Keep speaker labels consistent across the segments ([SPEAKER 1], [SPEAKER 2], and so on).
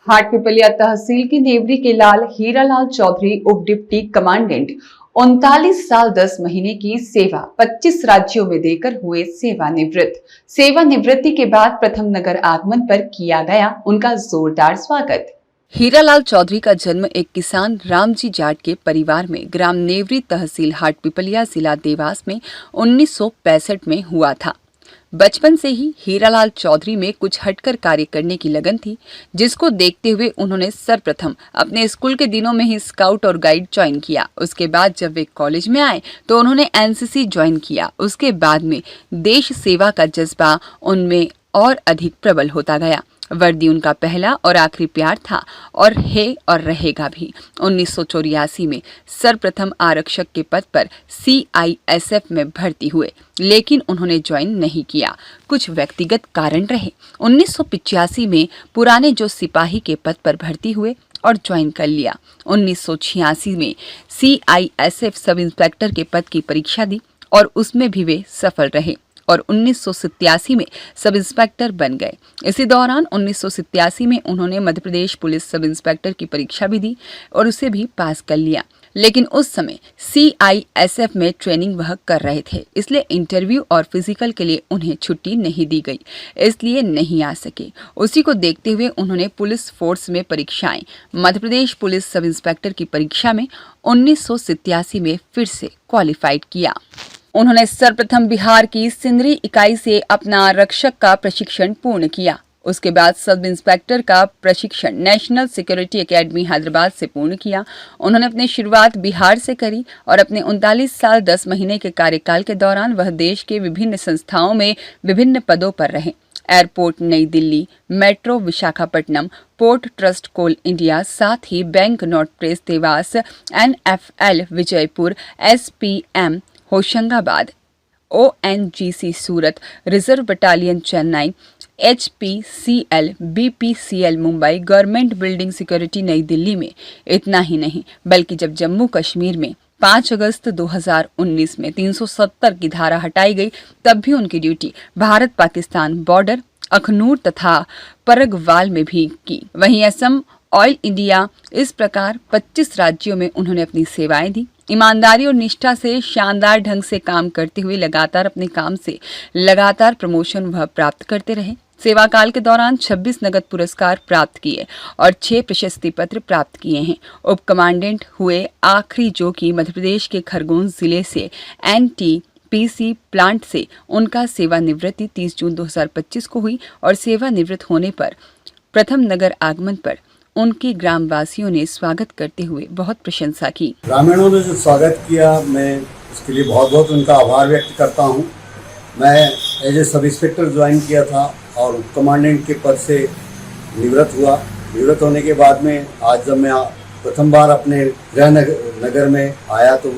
[SPEAKER 1] हाटपिपलिया तहसील की नेवरी के लाल हीरालाल चौधरी उप डिप्टी कमांडेंट 39 साल 10 महीने की सेवा 25 राज्यों में देकर हुए सेवानिवृत्त। सेवानिवृत्ति के बाद प्रथम नगर आगमन पर किया गया उनका जोरदार स्वागत। हीरालाल चौधरी का जन्म एक किसान रामजी जाट के परिवार में ग्राम नेवरी तहसील हाटपिपलिया जिला देवास में 1965 में हुआ था। बचपन से ही हीरालाल चौधरी में कुछ हटकर कार्य करने की लगन थी, जिसको देखते हुए उन्होंने सर्वप्रथम अपने स्कूल के दिनों में ही स्काउट और गाइड ज्वाइन किया। उसके बाद जब वे कॉलेज में आए तो उन्होंने एनसीसी ज्वाइन किया। उसके बाद में देश सेवा का जज्बा उनमें और अधिक प्रबल होता गया। वर्दी उनका पहला और आखिरी प्यार था और है और रहेगा भी। 1984 में सर्वप्रथम आरक्षक के पद पर CISF में भर्ती हुए, लेकिन उन्होंने ज्वाइन नहीं किया। कुछ व्यक्तिगत कारण रहे। 1985 में पुराने जो सिपाही के पद पर भर्ती हुए और ज्वाइन कर लिया। 1986 में CISF सब इंस्पेक्टर के पद की परीक्षा दी और उसमें भी वे सफल रहे और 1987 में सब इंस्पेक्टर बन गए। इसी दौरान 1987 में उन्होंने Madhya Pradesh police sub inspector की परीक्षा भी दी और उसे भी पास कर लिया, लेकिन उस समय CISF में ट्रेनिंग वह कर रहे थे, इसलिए इंटरव्यू और फिजिकल के लिए उन्हें छुट्टी नहीं दी गई, इसलिए नहीं आ सके। उसी को देखते हुए उन्होंने पुलिस फोर्स में परीक्षाएं Madhya Pradesh police sub inspector की परीक्षा में 1987 में फिर से क्वालिफाइड किया। उन्होंने सर्वप्रथम बिहार की सिंदरी इकाई से अपना आरक्षक का प्रशिक्षण पूर्ण किया। उसके बाद सब इंस्पेक्टर का प्रशिक्षण नेशनल सिक्योरिटी एकेडमी हैदराबाद से पूर्ण किया। उन्होंने अपनी शुरुआत बिहार से करी और अपने 39 साल 10 महीने के कार्यकाल के दौरान वह देश के विभिन्न संस्थाओं में विभिन्न पदों पर रहे। Airport New Delhi, metro Visakhapatnam, port trust coal India, साथ ही bank note press Dewas, NFL Vijaypur, SPM Hoshangabad, ONGC Surat, reserve battalion Chennai, HPCL, BPCL Mumbai, government building security New Delhi में। इतना ही नहीं, बल्कि जब जम्मू कश्मीर में 5 अगस्त 2019 में 370 की धारा हटाई गई, तब भी उनकी ड्यूटी भारत पाकिस्तान बॉर्डर, अखनूर तथा परगवाल में भी की। वहीं असम, ऑयल इंडिया, इस प्रकार 25 राज्यों में उन्होंने अपनी सेवाएं दी। ईमानदारी और निष्ठा से शानदार ढंग से काम करते हुए लगातार अपने काम से लगातार प्रमोशन वह प्राप्त करते रहे। सेवा काल के दौरान 26 नगद पुरस्कार प्राप्त किए और 6 प्रशस्ति पत्र प्राप्त किए हैं। उप कमांडेंट हुए आखिरी, जो कि मध्य प्रदेश के खरगोन जिले से NTPC प्लांट से उनका सेवानिवृत्ति 30 जून 2025 को हुई और सेवानिवृत्त होने पर प्रथम नगर आगमन पर उनके ग्रामवासियों ने स्वागत करते हुए बहुत प्रशंसा की।
[SPEAKER 2] ग्रामीणों ने जो स्वागत किया, मैं उसके लिए बहुत बहुत उनका आभार व्यक्त करता हूं। मैं as a sub inspector join किया था और उप कमांडेंट के पद से निवृत्त हुआ। निवृत्त होने के बाद में आज जब मैं प्रथम बार अपने गृह नगर में आया तो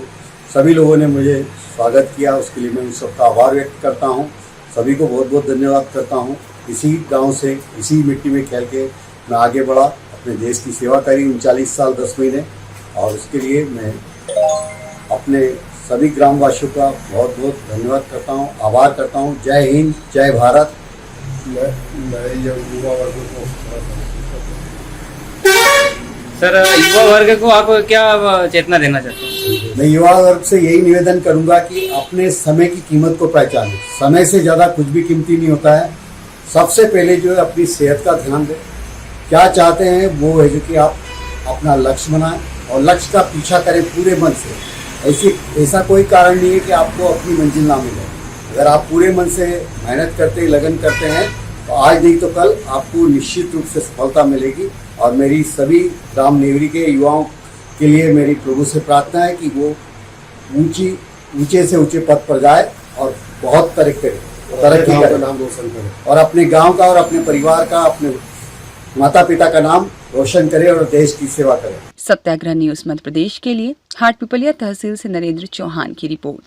[SPEAKER 2] सभी लोगों ने मुझे स्वागत किया। उसके लिए मैं उन सबका आभार व्यक्त करता हूँ। सभी को बहुत बहुत धन्यवाद करता हूँ। इसी गाँव से, इसी मिट्टी में खेल के मैं आगे बढ़ा, अपने देश की सेवा करी 39 साल 10 महीने, और उसके लिए मैं अपने सभी ग्रामवासियों का बहुत बहुत धन्यवाद करता हूँ, आभार करता हूँ। जय हिंद, जय भारत।
[SPEAKER 3] सर, युवा वर्ग को आप क्या चेतना देना चाहते हैं?
[SPEAKER 2] मैं युवा वर्ग से यही निवेदन करूंगा कि अपने समय की कीमत को पहचानें। समय से ज़्यादा कुछ भी कीमती नहीं होता है। सबसे पहले जो है अपनी सेहत का ध्यान दें। क्या चाहते हैं वो है जो कि आप अपना लक्ष्य बनाएं और लक्ष्य का पीछा करें पूरे मन से। ऐसा कोई कारण नहीं है कि आपको अपनी मंजिल ना मिले। अगर आप पूरे मन से मेहनत करते, लगन करते हैं, तो आज नहीं तो कल आपको निश्चित रूप से सफलता मिलेगी। और मेरी सभी ग्राम नेवरी के युवाओं के लिए मेरी प्रभु से प्रार्थना है कि वो ऊंचे से ऊंचे पद पर जाए और बहुत तरक्की करें, नाम रोशन करें और अपने गाँव का और अपने परिवार का, अपने माता पिता का नाम रोशन करे और देश की सेवा करे।
[SPEAKER 1] सत्याग्रह न्यूज मध्य प्रदेश के लिए हाटपिपलिया तहसील से नरेंद्र चौहान की रिपोर्ट।